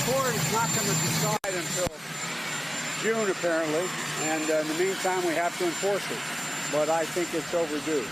court is not going to decide until June, apparently, and in the meantime, we have to enforce it. But I think it's overdue.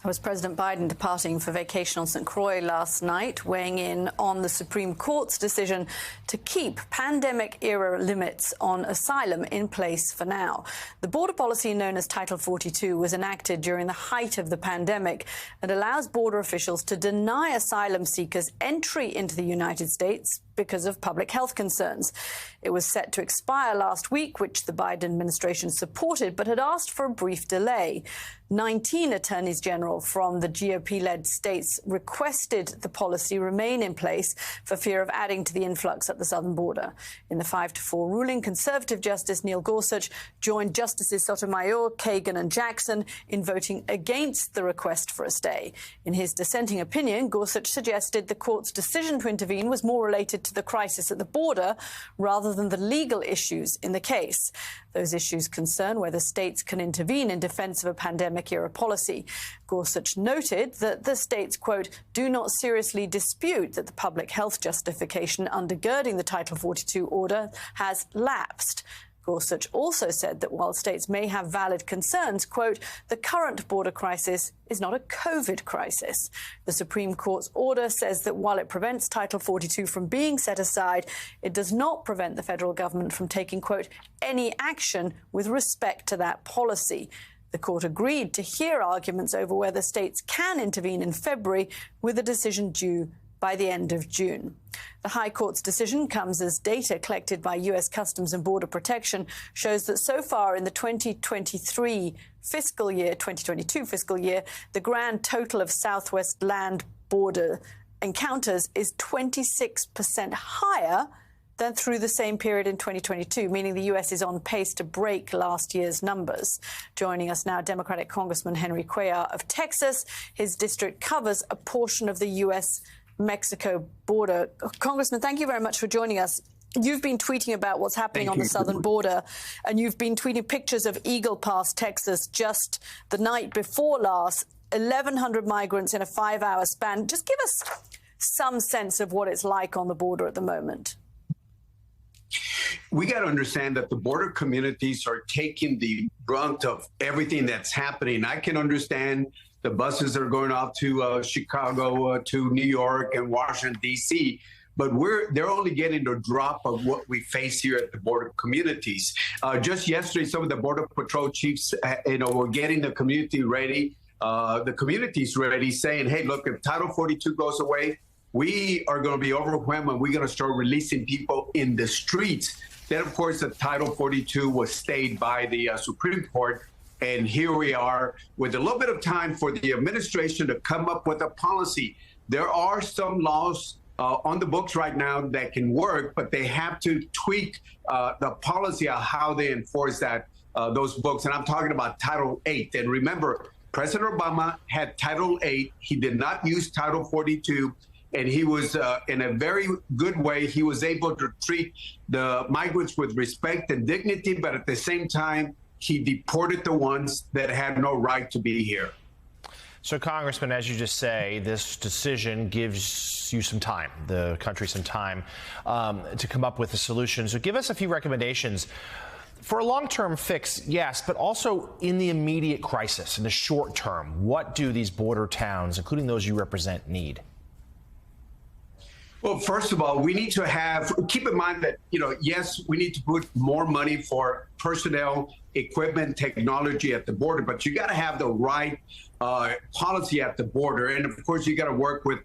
That was President Biden departing for vacation on St. Croix last night, weighing in on the Supreme Court's decision to keep pandemic-era limits on asylum in place for now. The border policy known as Title 42 was enacted during the height of the pandemic and allows border officials to deny asylum seekers entry into the United States because of public health concerns. It was set to expire last week, which the Biden administration supported, but had asked for a brief delay. 19 attorneys general from the GOP-led states requested the policy remain in place for fear of adding to the influx at the southern border. In the 5-4 ruling, conservative Justice Neil Gorsuch joined Justices Sotomayor, Kagan and Jackson in voting against the request for a stay. In his dissenting opinion, Gorsuch suggested the court's decision to intervene was more related to the crisis at the border rather than the legal issues in the case. Those issues concern whether states can intervene in defense of a pandemic-era policy. Gorsuch noted that the states, quote, do not seriously dispute that the public health justification undergirding the Title 42 order has lapsed. Gorsuch also said that while states may have valid concerns, quote, the current border crisis is not a COVID crisis. The Supreme Court's order says that while it prevents Title 42 from being set aside, it does not prevent the federal government from taking, quote, any action with respect to that policy. The court agreed to hear arguments over whether states can intervene in February, with a decision due by the end of June. The High Court's decision comes as data collected by U.S. Customs and Border Protection shows that so far in the 2022 fiscal year, the grand total of Southwest land border encounters is 26% higher than through the same period in 2022, meaning the U.S. is on pace to break last year's numbers. Joining us now, Democratic Congressman Henry Cuellar of Texas. His district covers a portion of the U.S.-Mexico border. Congressman, thank you very much for joining us. You've been tweeting about what's happening on the southern border, and you've been tweeting pictures of Eagle Pass, Texas, just the night before last, 1,100 migrants in a 5-hour span. Just give us some sense of what it's like on the border at the moment. We got to understand that the border communities are taking the brunt of everything that's happening. I can understand the buses that are going off to Chicago, to New York and Washington, D.C., but they're only getting a drop of what we face here at the border communities. Just yesterday, some of the Border Patrol chiefs, were getting the community ready, the communities ready, saying, hey, look, if Title 42 goes away, we are going to be overwhelmed and we're going to start releasing people in the streets. Then, of course, the Title 42 was stayed by the Supreme Court. And here we are with a little bit of time for the administration to come up with a policy. There are some laws on the books right now that can work, but they have to tweak the policy of how they enforce those books. And I'm talking about Title 8. And remember, President Obama had Title 8. He did not use Title 42. And he was, in a very good way, he was able to treat the migrants with respect and dignity, but at the same time, he deported the ones that had no right to be here. So, Congressman, as you just say, this decision gives you some time, the country some time, to come up with a solution. So give us a few recommendations for a long-term fix, yes, but also in the immediate crisis, in the short term. What do these border towns, including those you represent, need? Well, first of all, we need to keep in mind that, yes, we need to put more money for personnel, equipment, technology at the border, but you got to have the right policy at the border. And of course, you got to work with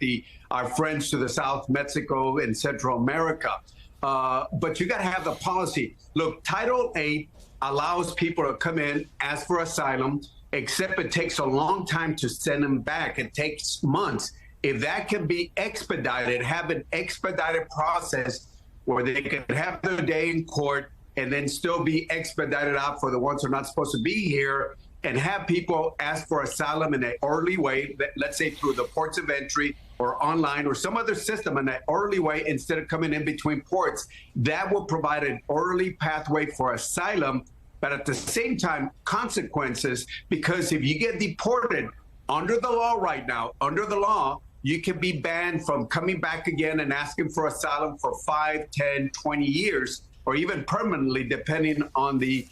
our friends to the south, Mexico and Central America. But you got to have the policy. Look, Title 8 allows people to come in, ask for asylum, except it takes a long time to send them back. It takes months. If that can be expedited, have an expedited process where they can have their day in court and then still be expedited out for the ones who are not supposed to be here, and have people ask for asylum in an early way, let's say through the ports of entry or online or some other system in an early way instead of coming in between ports, that will provide an early pathway for asylum, but at the same time, consequences, because if you get deported under the law right now, under the law, you can be banned from coming back again and asking for asylum for 5, 10, 20 years, or even permanently, depending on the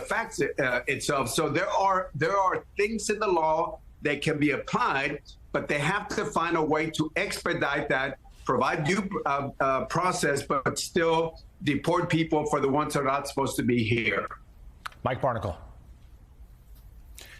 facts itself. So there are things in the law that can be applied, but they have to find a way to expedite that, provide due process, but still deport people for the ones that are not supposed to be here. Mike Barnicle.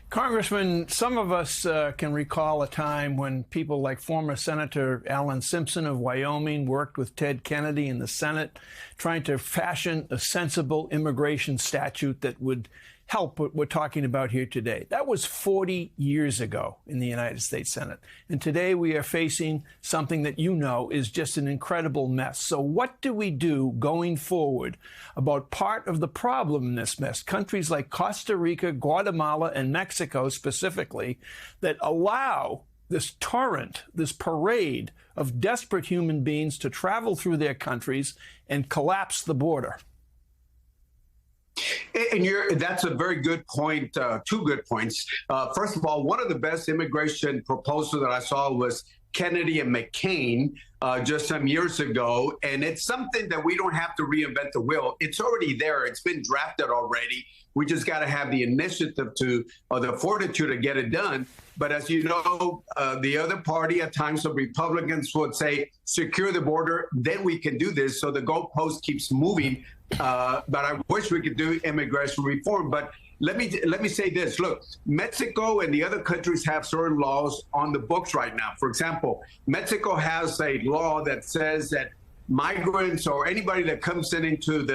Congressman, some of us can recall a time when people like former Senator Alan Simpson of Wyoming worked with Ted Kennedy in the Senate, trying to fashion a sensible immigration statute that would help what we're talking about here today. That was 40 years ago in the United States Senate. And today we are facing something that you know is just an incredible mess. So what do we do going forward about part of the problem in this mess? Countries like Costa Rica, Guatemala, and Mexico specifically that allow this torrent, this parade of desperate human beings to travel through their countries and collapse the border. And that's a very good point, two good points. First of all, one of the best immigration proposals that I saw was Kennedy and McCain just some years ago. And it's something that we don't have to reinvent the wheel. It's already there. It's been drafted already. We just got to have the initiative or the fortitude to get it done. But as you know, the other party at times, the Republicans would say, secure the border, then we can do this. So the goalpost keeps moving. But I wish we could do immigration reform. But let me say this. Look, Mexico and the other countries have certain laws on the books right now. For example, Mexico has a law that says that migrants or anybody that comes into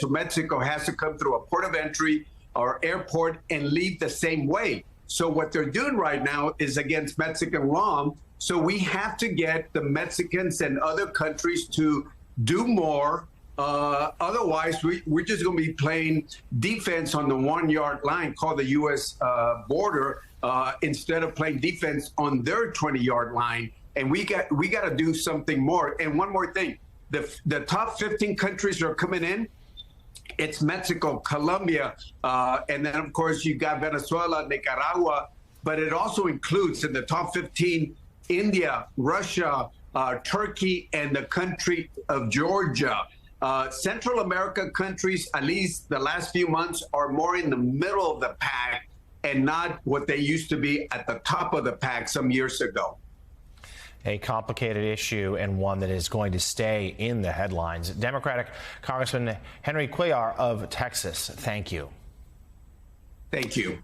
Mexico has to come through a port of entry or airport and leave the same way. So what they're doing right now is against Mexican law. So we have to get the Mexicans and other countries to do more. Otherwise, we're just going to be playing defense on the 1 yard line called the U.S. border instead of playing defense on their 20-yard line. And we got to do something more. And one more thing, the top 15 countries that are coming in, it's Mexico, Colombia, and then, of course, you got Venezuela, Nicaragua, but it also includes in the top 15 India, Russia, Turkey, and the country of Georgia. Central America countries, at least the last few months, are more in the middle of the pack and not what they used to be at the top of the pack some years ago. A complicated issue and one that is going to stay in the headlines. Democratic Congressman Henry Cuellar of Texas, thank you. Thank you.